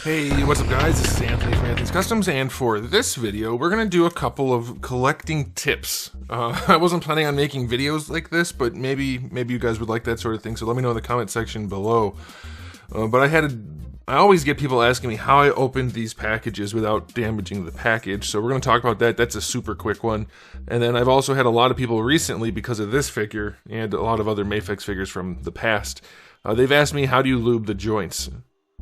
Hey, what's up guys? This is Anthony from Anthony's Customs, and for this video, we're going to do a couple of collecting tips. I wasn't planning on making videos like this, but maybe you guys would like that sort of thing, so let me know in the comment section below. But I always get people asking me how I opened these packages without damaging the package, so we're going to talk about that. That's a super quick one. And then I've also had a lot of people recently, because of this figure, and a lot of other Mafex figures from the past, they've asked me, how do you lube the joints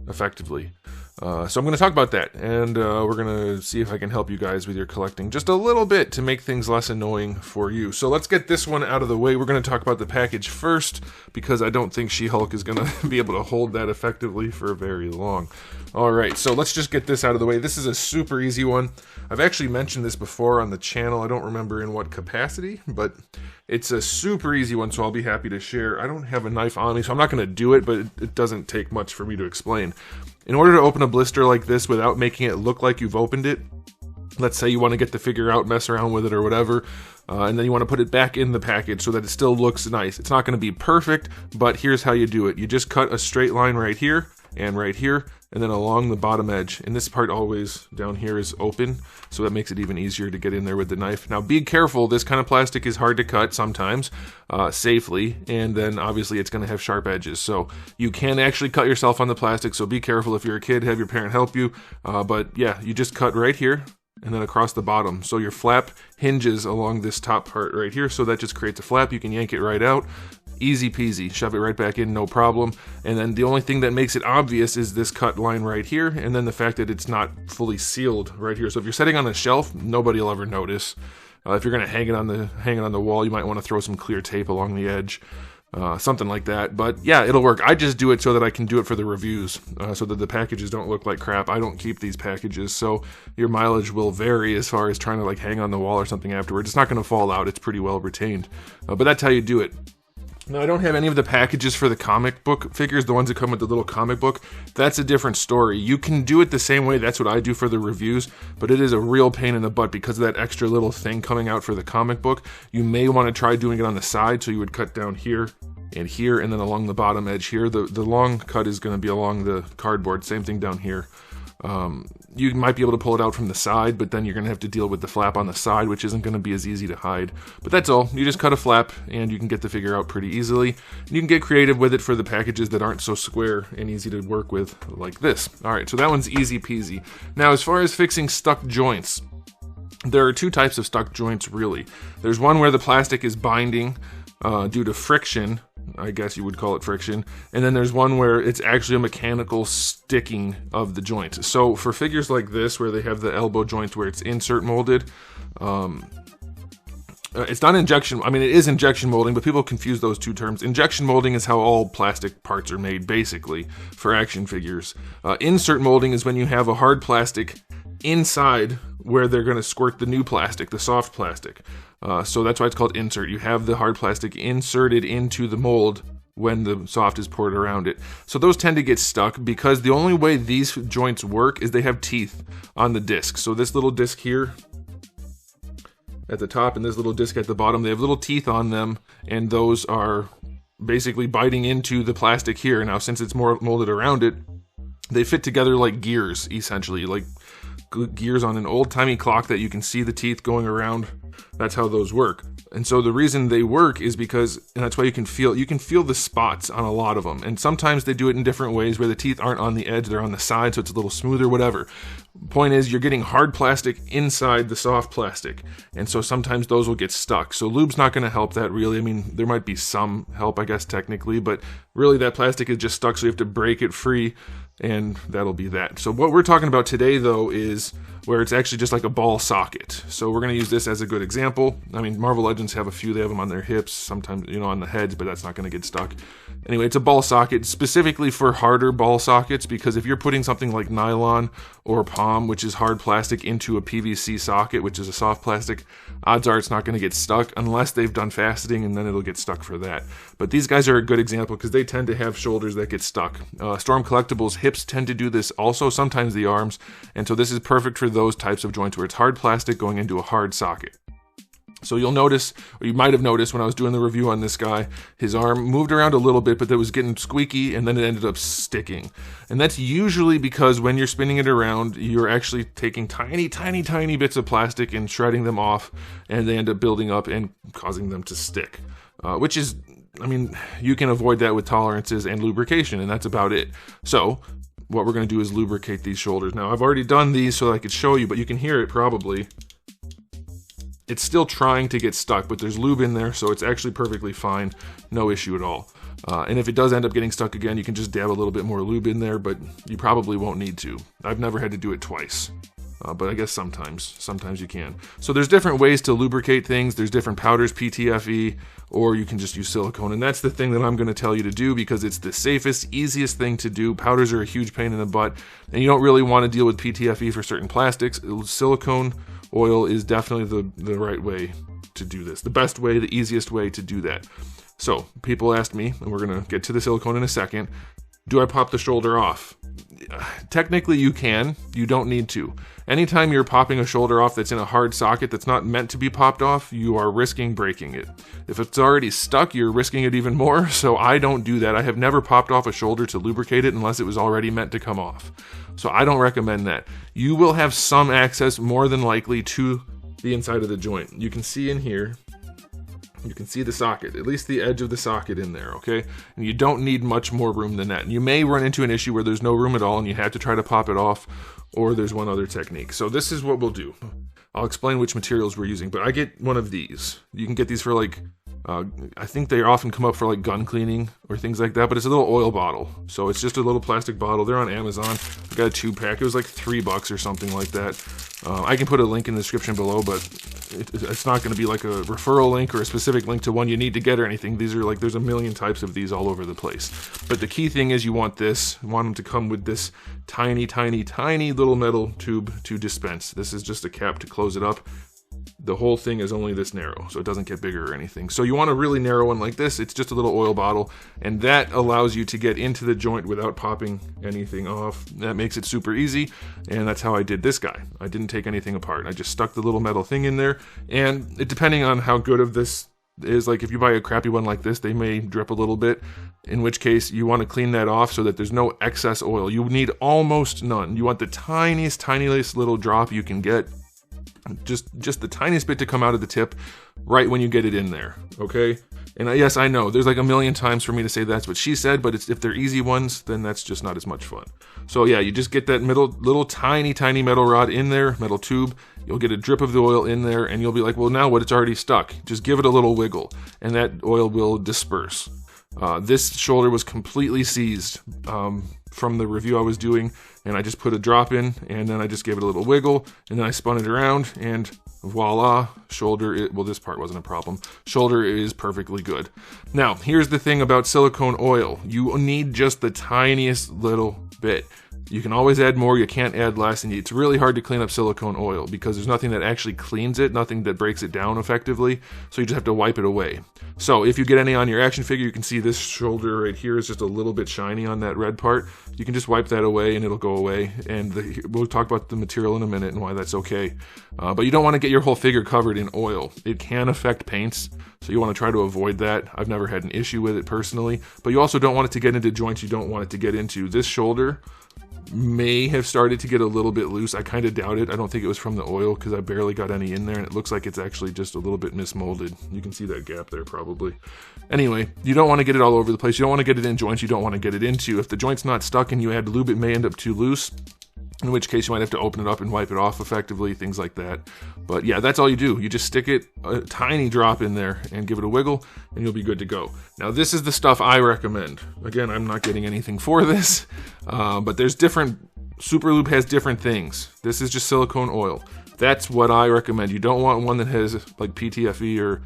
effectively? So I'm going to talk about that, and we're going to see if I can help you guys with your collecting just a little bit to make things less annoying for you. So let's get this one out of the way. We're going to talk about the package first, because I don't think She-Hulk is going to be able to hold that effectively for very long. Alright, so let's just get this out of the way. This is a super easy one. I've actually mentioned this before on the channel. I don't remember in what capacity, but it's a super easy one, so I'll be happy to share. I don't have a knife on me, so I'm not going to do it, but it doesn't take much for me to explain. In order to open a blister like this without making it look like you've opened it, let's say you want to get the figure out, mess around with it or whatever, and then you want to put it back in the package so that it still looks nice. It's not going to be perfect, but here's how you do it. You just cut a straight line right here, and then along the bottom edge. And this part always down here is open, so that makes it even easier to get in there with the knife. Now be careful, this kind of plastic is hard to cut sometimes, safely, and then obviously it's going to have sharp edges. So you can actually cut yourself on the plastic, so be careful if you're a kid, have your parent help you. But yeah, you just cut right here, and then across the bottom. So your flap hinges along this top part right here, so that just creates a flap. You can yank it right out. Easy peasy, shove it right back in, no problem. And then the only thing that makes it obvious is this cut line right here, and then the fact that it's not fully sealed right here. So if you're setting on a shelf, nobody will ever notice. If you're going to hang it on the wall, you might want to throw some clear tape along the edge. Something like that, but yeah, it'll work. I just do it so that I can do it for the reviews, so that the packages don't look like crap. I don't keep these packages, so your mileage will vary as far as trying to like hang on the wall or something afterwards. It's not going to fall out. It's pretty well retained, but that's how you do it. Now, I don't have any of the packages for the comic book figures, the ones that come with the little comic book. That's a different story. You can do it the same way. That's what I do for the reviews, but it is a real pain in the butt because of that extra little thing coming out for the comic book. You may want to try doing it on the side, so you would cut down here, and then along the bottom edge here. The long cut is going to be along the cardboard, same thing down here. You might be able to pull it out from the side, but then you're going to have to deal with the flap on the side, which isn't going to be as easy to hide. But that's all. You just cut a flap, and you can get the figure out pretty easily. You can get creative with it for the packages that aren't so square and easy to work with, like this. Alright, so that one's easy peasy. Now, as far as fixing stuck joints, there are two types of stuck joints, really. There's one where the plastic is binding due to friction, I guess you would call it friction, and then there's one where it's actually a mechanical sticking of the joint. So for figures like this, where they have the elbow joint where it's insert molded, it's not injection, I mean it is injection molding, but people confuse those two terms. Injection molding is how all plastic parts are made, basically, for action figures. Insert molding is when you have a hard plastic inside where they're going to squirt the new plastic, the soft plastic. So that's why it's called insert. You have the hard plastic inserted into the mold when the soft is poured around it. So those tend to get stuck because the only way these joints work is they have teeth on the disc. So this little disc here at the top and this little disc at the bottom, they have little teeth on them, and those are basically biting into the plastic here. Now, since it's more molded around it, they fit together like gears, essentially, like gears on an old-timey clock that you can see the teeth going around. That's how those work. And so the reason they work is because, and that's why you can feel the spots on a lot of them. And sometimes they do it in different ways where the teeth aren't on the edge, they're on the side, so it's a little smoother, whatever. Point is, you're getting hard plastic inside the soft plastic, and so sometimes those will get stuck. So lube's not going to help that, really. I mean, there might be some help, I guess, technically, but really that plastic is just stuck, so you have to break it free, and that'll be that. So what we're talking about today, though, is where it's actually just like a ball socket. So we're going to use this as a good example. I mean, Marvel Legends have a few. They have them on their hips, sometimes, you know, on the heads, but that's not going to get stuck. Anyway, it's a ball socket specifically for harder ball sockets, because if you're putting something like nylon or palm, which is hard plastic, into a PVC socket, which is a soft plastic, odds are it's not going to get stuck unless they've done faceting, and then it'll get stuck for that. But these guys are a good example because they tend to have shoulders that get stuck. Storm Collectibles hips tend to do this also, sometimes the arms, and so this is perfect for those types of joints where it's hard plastic going into a hard socket. So you'll notice, or you might have noticed when I was doing the review on this guy, his arm moved around a little bit, but that was getting squeaky, and then it ended up sticking. And that's usually because when you're spinning it around, you're actually taking tiny, tiny, tiny bits of plastic and shredding them off, and they end up building up and causing them to stick. Which is, I mean, you can avoid that with tolerances and lubrication, and that's about it. So what we're going to do is lubricate these shoulders. Now, I've already done these so that I could show you, but you can hear it probably. It's still trying to get stuck, but there's lube in there, so it's actually perfectly fine. No issue at all. And if it does end up getting stuck again, you can just dab a little bit more lube in there, but you probably won't need to. I've never had to do it twice. But I guess sometimes you can. So there's different ways to lubricate things. There's different powders, PTFE, or you can just use silicone. And that's the thing that I'm going to tell you to do because it's the safest, easiest thing to do. Powders are a huge pain in the butt, and you don't really want to deal with PTFE for certain plastics. Silicone oil is definitely the right way to do this. The best way, the easiest way to do that. So people asked me, and we're going to get to the silicone in a second, do I pop the shoulder off? Technically you can, you don't need to. Anytime you're popping a shoulder off that's in a hard socket that's not meant to be popped off, you are risking breaking it. If it's already stuck, you're risking it even more, so I don't do that. I have never popped off a shoulder to lubricate it unless it was already meant to come off. So I don't recommend that. You will have some access, more than likely, to the inside of the joint. You can see in here, you can see the socket, at least the edge of the socket in there, okay? And you don't need much more room than that. And you may run into an issue where there's no room at all and you have to try to pop it off, or there's one other technique. So this is what we'll do. I'll explain which materials we're using, but I get one of these. You can get these for like, I think they often come up for like gun cleaning or things like that, but it's a little oil bottle. So it's just a little plastic bottle. They're on Amazon. I got a 2-pack. It was like $3 or something like that. I can put a link in the description below, but it's not going to be like a referral link or a specific link to one you need to get or anything. These are like, there's a million types of these all over the place. But the key thing is you want this, you want them to come with this tiny, tiny, tiny little metal tube to dispense. This is just a cap to close it up. The whole thing is only this narrow, so it doesn't get bigger or anything. So you want a really narrow one like this. It's just a little oil bottle, and that allows you to get into the joint without popping anything off. That makes it super easy, and that's how I did this guy. I didn't take anything apart. I just stuck the little metal thing in there, and depending on how good of this is, like if you buy a crappy one like this, they may drip a little bit, in which case you want to clean that off so that there's no excess oil. You need almost none. You want the tiniest, tiniest little drop you can get. Just the tiniest bit to come out of the tip right when you get it in there, okay? And yes, I know, there's like a million times for me to say that's what she said, but if they're easy ones, then that's just not as much fun. So yeah, you just get that little tiny, tiny metal rod in there, metal tube, you'll get a drip of the oil in there, and you'll be like, well, now what, it's already stuck. Just give it a little wiggle, and that oil will disperse. This shoulder was completely seized from the review I was doing, and I just put a drop in, and then I just gave it a little wiggle, and then I spun it around, and voila, shoulder, well, this part wasn't a problem. Shoulder is perfectly good. Now, here's the thing about silicone oil. You need just the tiniest little bit. You can always add more, you can't add less, and it's really hard to clean up silicone oil because there's nothing that actually cleans it, nothing that breaks it down effectively, so you just have to wipe it away. So if you get any on your action figure, you can see this shoulder right here is just a little bit shiny on that red part. You can just wipe that away and it'll go away, and we'll talk about the material in a minute and why that's okay. But you don't want to get your whole figure covered in oil. It can affect paints, so you want to try to avoid that. I've never had an issue with it personally, but you also don't want it to get into joints you don't want it to get into. This shoulder may have started to get a little bit loose. I kind of doubt it. I don't think it was from the oil because I barely got any in there, and it looks like it's actually just a little bit mismolded. You can see that gap there probably. Anyway, you don't want to get it all over the place. You don't want to get it in joints you don't want to get it into. If the joint's not stuck and you add lube, it may end up too loose, in which case you might have to open it up and wipe it off effectively, things like that. But yeah, that's all you do. You just stick it, a tiny drop in there, and give it a wiggle, and you'll be good to go. Now, this is the stuff I recommend. Again, I'm not getting anything for this, but there's different, Super Lube has different things. This is just silicone oil. That's what I recommend. You don't want one that has like PTFE or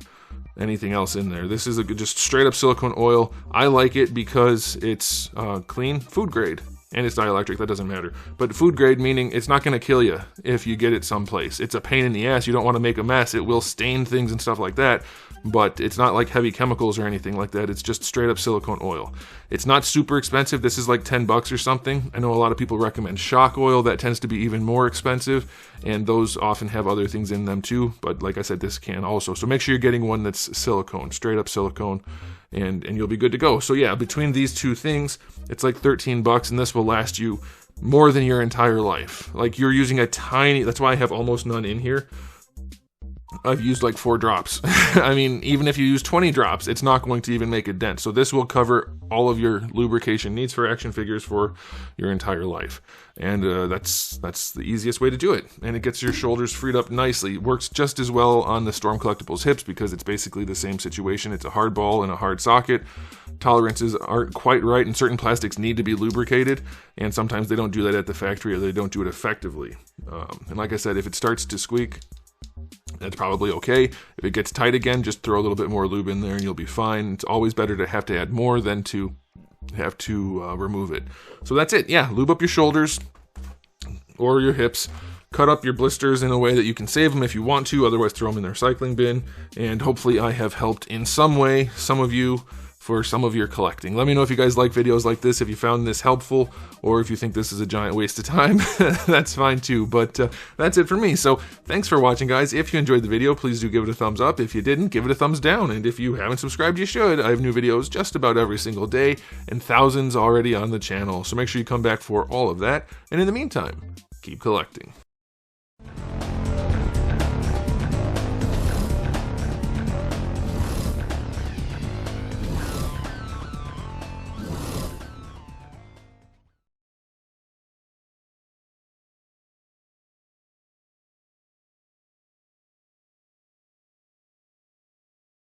anything else in there. This is just straight up silicone oil. I like it because it's clean, food grade. and it's dielectric, that doesn't matter. But food grade, meaning it's not going to kill you if you get it someplace. It's a pain in the ass. You don't want to make a mess. It will stain things and stuff like that, but it's not like heavy chemicals or anything like that. It's just straight up silicone oil. It's not super expensive. This is like 10 bucks or something. I know a lot of people recommend shock oil. That tends to be even more expensive, and those often have other things in them too. But like I said, this can also. So make sure you're getting one that's silicone, straight up silicone, and you'll be good to go. So yeah, between these two things, it's like 13 bucks, and this will last you more than your entire life. Like, you're using a tiny, that's why I have almost none in here. I've used like 4 drops. I mean, even if you use 20 drops, it's not going to even make a dent. So this will cover all of your lubrication needs for action figures for your entire life. And that's the easiest way to do it. And it gets your shoulders freed up nicely. It works just as well on the Storm Collectibles hips because it's basically the same situation. It's a hard ball and a hard socket. Tolerances aren't quite right, and certain plastics need to be lubricated, and sometimes they don't do that at the factory, or they don't do it effectively. And like I said, if it starts to squeak, that's probably okay. If it gets tight again, just throw a little bit more lube in there and you'll be fine. It's always better to have to add more than to have to remove it. So that's it. Yeah, lube up your shoulders or your hips. Cut up your blisters in a way that you can save them if you want to, otherwise throw them in the recycling bin. And hopefully I have helped in some way, some of you, for some of your collecting. Let me know if you guys like videos like this, if you found this helpful, or if you think this is a giant waste of time. That's fine too, but that's it for me. So thanks for watching, guys. If you enjoyed the video, please do give it a thumbs up. If you didn't, give it a thumbs down. And if you haven't subscribed, you should. I have new videos just about every single day, and thousands already on the channel. So make sure you come back for all of that. And in the meantime, keep collecting.